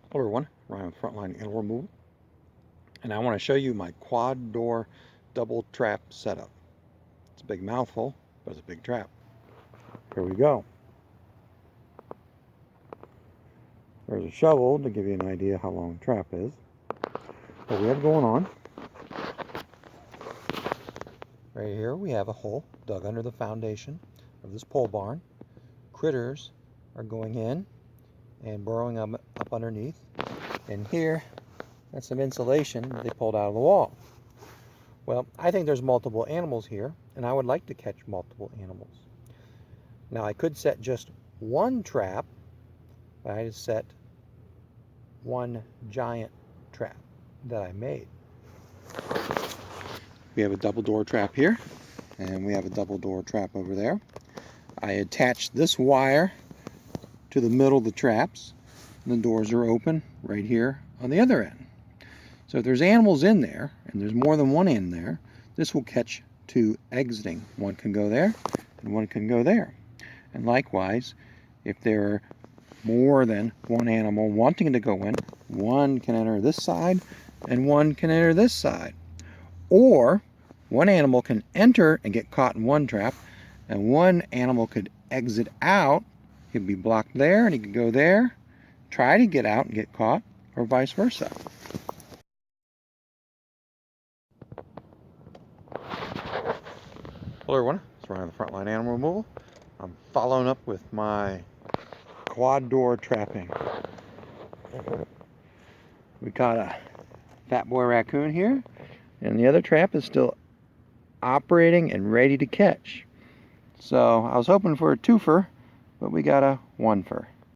Hello everyone, Ryan with Frontline Animal Removal, and I want to show you my quad door double trap setup. It's a big mouthful, but it's a big trap. Here we go. There's a shovel to give you an idea how long the trap is. What we have going on, right here we have a hole dug under the foundation of this pole barn. Critters are going in and burrowing up underneath, and here that's some insulation that they pulled out of the wall. Well, I think there's multiple animals here, and I would like to catch multiple animals. Now, I could set just one trap, but I just set one giant trap that I made. We have a double door trap here, and we have a double door trap over there. I attached this wire to the middle of the traps, and the doors are open right here on the other end. So if there's animals in there, and there's more than one in there, this will catch two exiting. One can go there, and one can go there. And likewise, if there are more than one animal wanting to go in, one can enter this side, and one can enter this side. Or one animal can enter and get caught in one trap, and one animal could exit out. He'd be blocked there, and he could go there, try to get out and get caught, or vice versa. Hello everyone, it's Ryan with Frontline Animal Removal. I'm following up with my quad door trapping. We caught a fat boy raccoon here, and the other trap is still operating and ready to catch. So I was hoping for a twofer, but we got a one-fer.